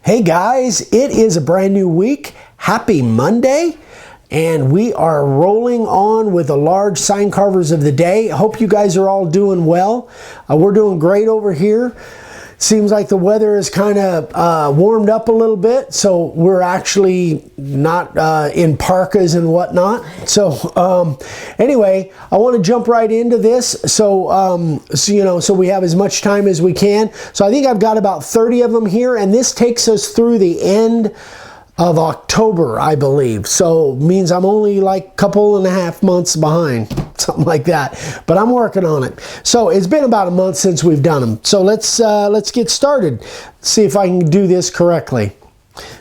Hey guys, it is a brand new week. Happy Monday. And we are rolling on with the large sign carvers of the day. I hope you guys are all doing well. We're doing great over here. Seems like the weather is kind of warmed up a little bit, so we're actually not in parkas and whatnot. So anyway, I want to jump right into this so we have as much time as we can. So I think I've got about 30 of them here, and this takes us through the end of October, I believe. So means I'm only like a couple and a half months behind, something like that. But I'm working on it. So it's been about a month since we've done them. So let's get started. See if I can do this correctly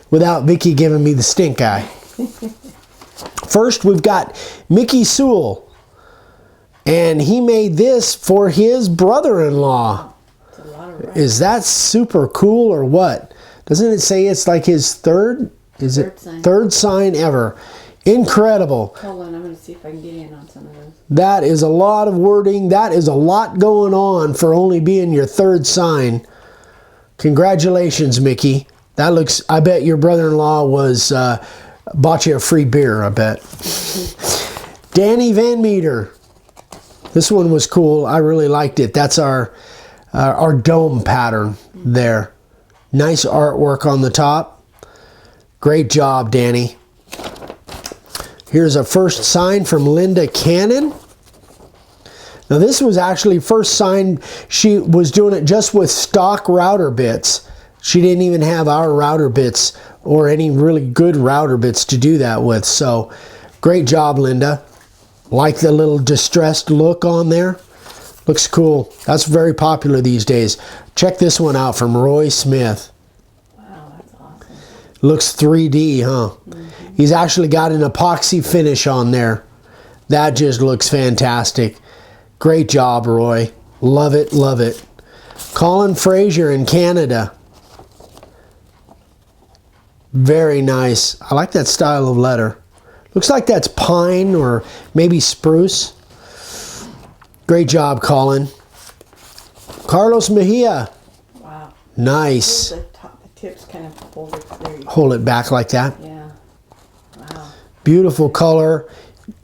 without Vicky giving me the stink eye. First, we've got Mickey Sewell, and he made this for his brother-in-law. Is that super cool or what? Doesn't it say it's like his third? Is it third sign ever? Incredible. Hold on, I'm going to see if I can get in on some of those. That is a lot of wording. That is a lot going on for only being your third sign. Congratulations, Mickey. That looks, I bet your brother-in-law was, bought you a free beer, I bet. Danny Van Meter. This one was cool. I really liked it. That's our dome pattern there. Nice artwork on the top. Great job, Danny. Here's a first sign from Linda Cannon. Now this was actually first sign. She was doing it just with stock router bits. She didn't even have our router bits or any really good router bits to do that with. So great job, Linda. Like the little distressed look on there. Looks cool. That's very popular these days. Check this one out from Roy Smith. Wow, that's awesome. Looks 3D, huh? Mm-hmm. He's actually got an epoxy finish on there. That just looks fantastic. Great job, Roy. Love it, love it. Colin Fraser in Canada. Very nice. I like that style of letter. Looks like that's pine or maybe spruce. Great job, Colin. Carlos Mejia. Wow. Nice. The tips kind of hold it there. Hold it back like that. Yeah. Wow. Beautiful color.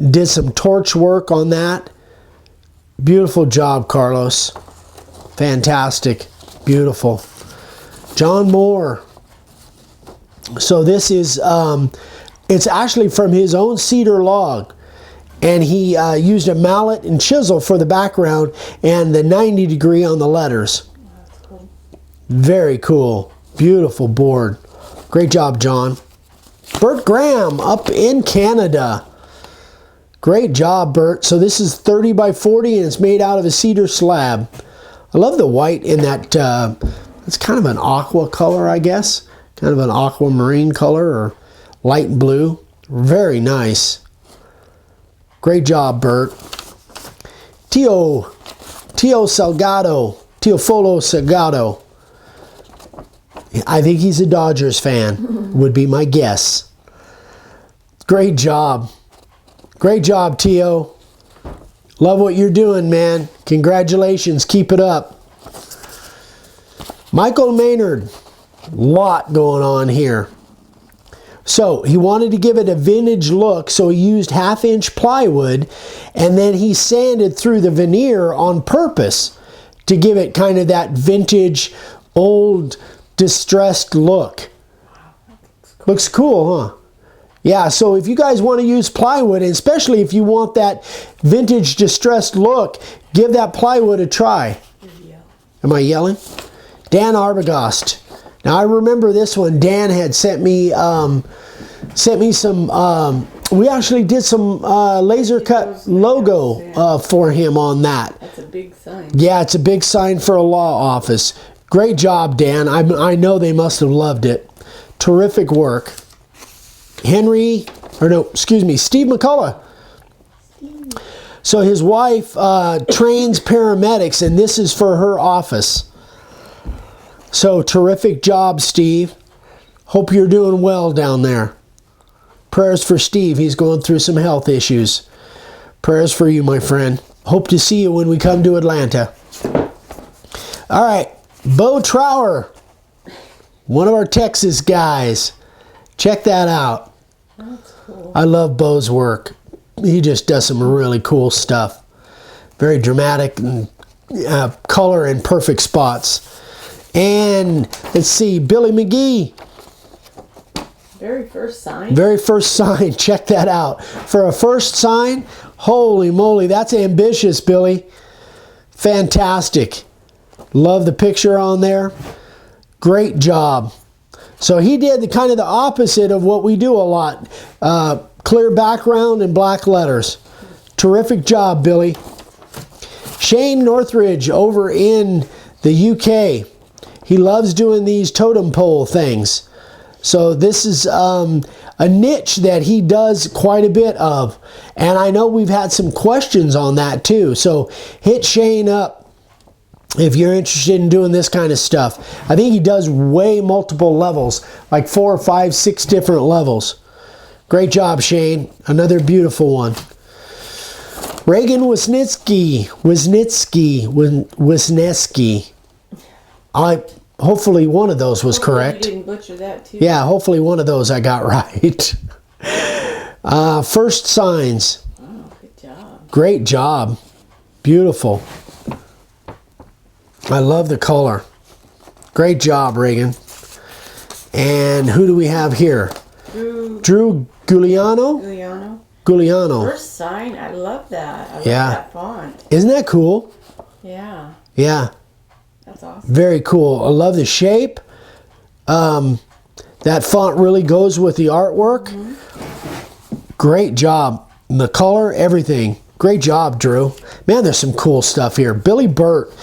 Did some torch work on that. Beautiful job, Carlos. Fantastic. Beautiful. John Moore. So this is, it's actually from his own cedar log. And he used a mallet and chisel for the background and the 90 degree on the letters. That's cool. Very cool. Beautiful board. Great job, John. Bert Graham up in Canada. Great job, Bert. So this is 30 by 40 and it's made out of a cedar slab. I love the white in that. It's kind of an aqua color, I guess. Kind of an aquamarine color or light blue. Very nice. Great job, Bert. Teofolo Salgado. I think he's a Dodgers fan, would be my guess. Great job. Great job, Tio. Love what you're doing, man. Congratulations. Keep it up. Michael Maynard. Lot going on here. So he wanted to give it a vintage look, so he used 1/2-inch plywood, and then he sanded through the veneer on purpose to give it kind of that vintage, old, distressed look. Looks cool, huh? Yeah, so if you guys want to use plywood, and especially if you want that vintage, distressed look, give that plywood a try. Am I yelling? Dan Arbogast. Now I remember this one. Dan had sent me some. We actually did some laser cut logo for him on that. That's a big sign. Yeah, it's a big sign for a law office. Great job, Dan. I know they must have loved it. Terrific work. Steve McCullough. So his wife trains paramedics, and this is for her office. So terrific job, Steve. Hope you're doing well down there. Prayers for Steve. He's going through some health issues. Prayers for you, my friend. Hope to see you when we come to Atlanta. All right. Bo Trower. One of our Texas guys. Check that out. That's cool. I love Bo's work. He just does some really cool stuff. Very dramatic and color in perfect spots. And let's see, Billy McGee. Very first sign. Very first sign. Check that out. For a first sign, holy moly, that's ambitious, Billy. Fantastic. Love the picture on there. Great job. So he did the kind of the opposite of what we do a lot. Clear background and black letters. Terrific job, Billy. Shane Northridge over in the UK. He loves doing these totem pole things. So this is a niche that he does quite a bit of. And I know we've had some questions on that too. So hit Shane up if you're interested in doing this kind of stuff. I think he does way multiple levels, like 4, 5, 6 different levels. Great job, Shane. Another beautiful one. Reagan Wisniewski. Hopefully one of those was correct. You didn't butcher that too. Yeah, hopefully one of those I got right. First signs. Oh, good job. Great job. Beautiful. I love the color. Great job, Reagan. And who do we have here? Drew Giuliano? Giuliano. First sign. I love that. I love Yeah. that font. Isn't that cool? Yeah. Yeah. That's awesome. Very cool. I love the shape. That font really goes with the artwork. Great job. The color, everything. Great job, Drew. Man, there's some cool stuff here. Billy Burt.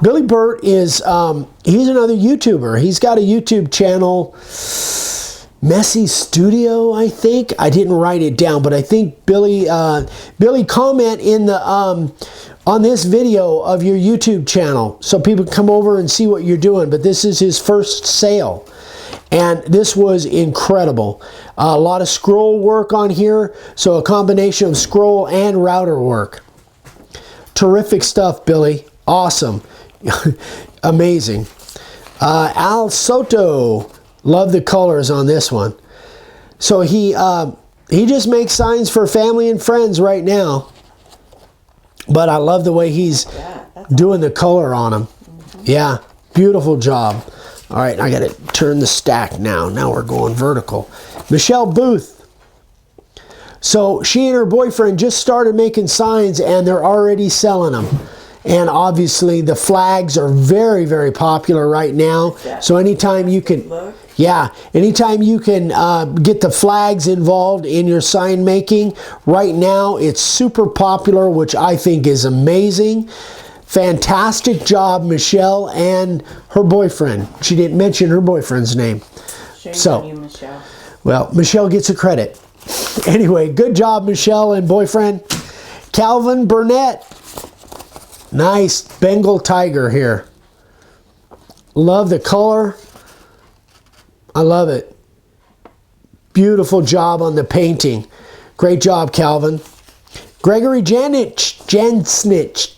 Billy Burt is, he's another YouTuber. He's got a YouTube channel, Messy Studio, I think. I didn't write it down, but I think Billy comment in the, on this video of your YouTube channel so people can come over and see what you're doing. But this is his first sale. And this was incredible. A lot of scroll work on here. So a combination of scroll and router work. Terrific stuff, Billy. Awesome. Amazing. Al Soto. Love the colors on this one. So he just makes signs for family and friends right now. But I love the way he's doing the color on them. Yeah, beautiful job. All right, I got to turn the stack now. Now we're going vertical. Michelle Booth. So she and her boyfriend just started making signs and they're already selling them. And obviously the flags are very, very popular right now. So anytime you can, anytime you can get the flags involved in your sign making, right now it's super popular, which I think is amazing. Fantastic job, Michelle and her boyfriend. She didn't mention her boyfriend's name. Shame on you, Michelle. Well, Michelle gets a credit. Anyway, good job, Michelle and boyfriend. Calvin Burnett. Nice Bengal tiger here. Love the color. I love it. Beautiful job on the painting. Great job, Calvin. Gregory Jansnich.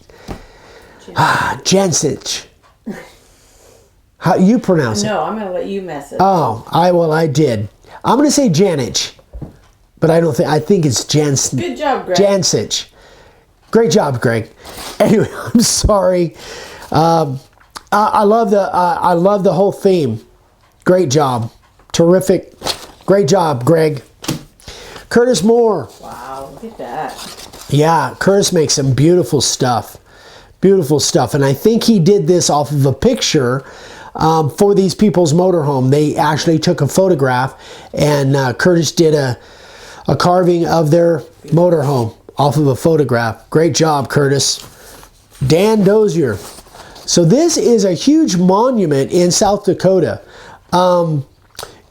How you pronounce it? No, I'm going to let you mess it. Oh, I did. I'm going to say Janich, but I think it's Jansnich. Good job, Greg. Jansnich. Great job, Greg. Anyway, I'm sorry. I love the whole theme. Great job. Terrific. Great job, Greg. Curtis Moore. Wow, look at that. Yeah, Curtis makes some beautiful stuff. Beautiful stuff. And I think he did this off of a picture for these people's motorhome. They actually took a photograph and Curtis did a carving of their motorhome off of a photograph. Great job, Curtis. Dan Dozier. So this is a huge monument in South Dakota.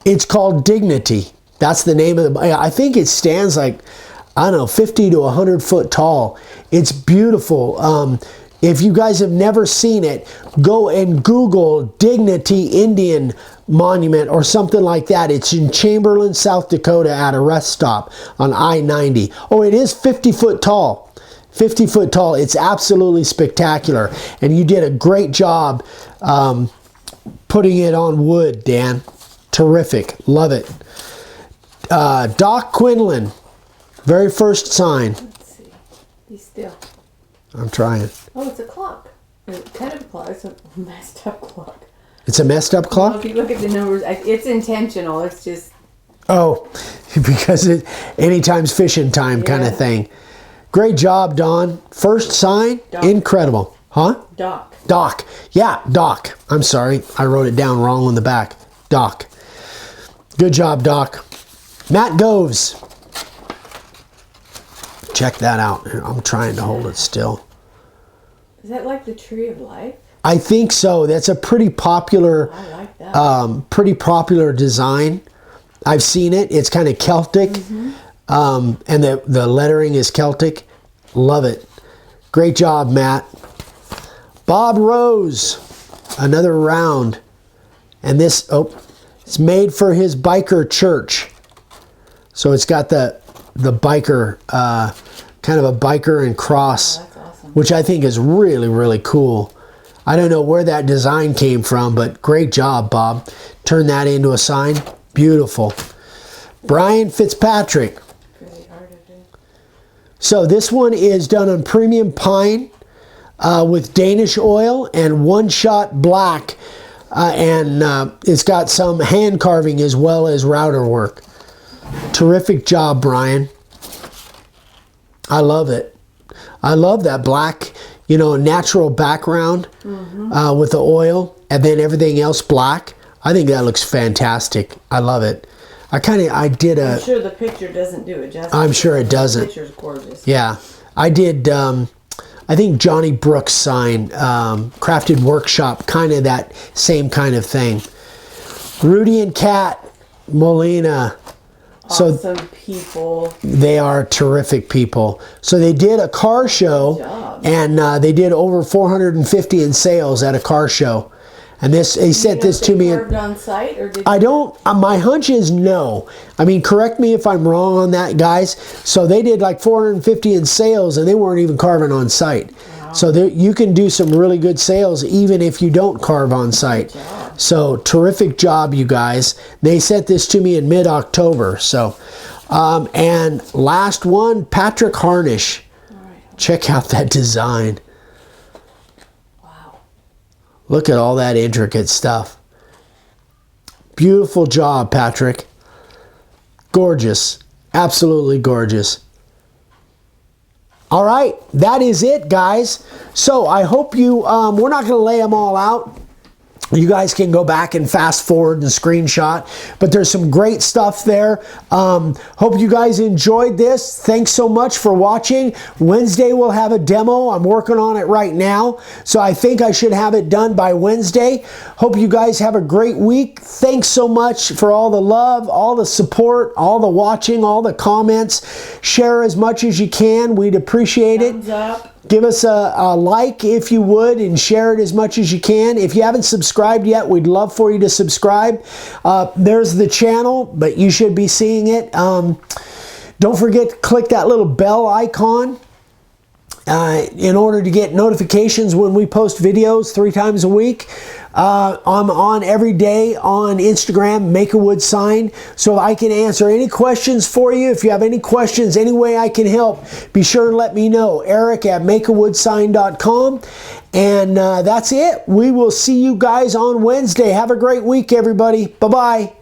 It's called Dignity. That's the name of the, I think it stands like, I don't know, 50 to 100 foot tall. It's beautiful. If you guys have never seen it, go and Google Dignity Indian Monument or something like that. It's in Chamberlain, South Dakota at a rest stop on I-90. Oh, it is 50 foot tall. 50 foot tall. It's absolutely spectacular. And you did a great job putting it on wood, Dan. Terrific. Love it. Doc Quinlan. Very first sign. Let's see. Be still. I'm trying. Oh, it's a clock. It's kind of a clock. It's a messed up clock. It's a messed up clock? Well, if you look at the numbers, it's intentional. It's just... Oh, because anytime's fishing time kind of thing. Great job, Don. First sign, Doc. incredible. Huh? Doc. Doc. Yeah, Doc. I'm sorry. I wrote it down wrong on the back. Doc. Good job, Doc. Matt Goves. Check that out. I'm trying to hold it still. Is that like the Tree of Life? I think so. That's a pretty popular, I like that. pretty popular design. I've seen it. It's kind of Celtic, and the lettering is Celtic. Love it. Great job, Matt. Bob Rose, another round, and this it's made for his biker church. So it's got the biker, kind of a biker and cross, That's awesome. which I think is really, really cool. I don't know where that design came from, but great job, Bob. Turn that into a sign. Beautiful. Brian Fitzpatrick. Really hard to do. So this one is done on premium pine with Danish oil and one-shot black. And it's got some hand carving as well as router work. Terrific job, Brian. I love it. I love that black, natural background with the oil and then everything else black. I think that looks fantastic. I love it. I'm sure the picture doesn't do it justice. I'm sure it doesn't. The picture's gorgeous. Yeah. I did, I think Johnny Brooks' sign, Crafted Workshop, kind of that same kind of thing. Rudy and Kat Molina. Awesome people. They are terrific people. So they did a car show, and they did over 450 in sales at a car show. And they sent this to me. Carved on site, or did I don't. My hunch is no. I mean, correct me if I'm wrong on that, guys. So they did like 450 in sales, and they weren't even carving on site. Wow. So you can do some really good sales even if you don't carve on site. So terrific job, you guys. They sent this to me in mid-October. So, and last one, Patrick Harnish. Right. Check out that design. Wow. Look at all that intricate stuff. Beautiful job, Patrick. Gorgeous. Absolutely gorgeous. All right, that is it, guys. So I hope you, we're not going to lay them all out. You guys can go back and fast forward and screenshot, but there's some great stuff there. Hope you guys enjoyed this. Thanks so much for watching. Wednesday we'll have a demo. I'm working on it right now, so I think I should have it done by Wednesday. Hope you guys have a great week. Thanks so much for all the love, all the support, all the watching, all the comments. Share as much as you can. We'd appreciate it. Thumbs up. Give us a like if you would, and share it as much as you can. If you haven't subscribed yet, we'd love for you to subscribe. There's the channel, but you should be seeing it. Don't forget to click that little bell icon in order to get notifications when we post videos 3 times a week. I'm on every day on Instagram, Make a Wood Sign, so I can answer any questions for you. If you have any questions, any way I can help, be sure to let me know. Eric at makeawoodsign.com. And that's it. We will see you guys on Wednesday. Have a great week, everybody. Bye-bye.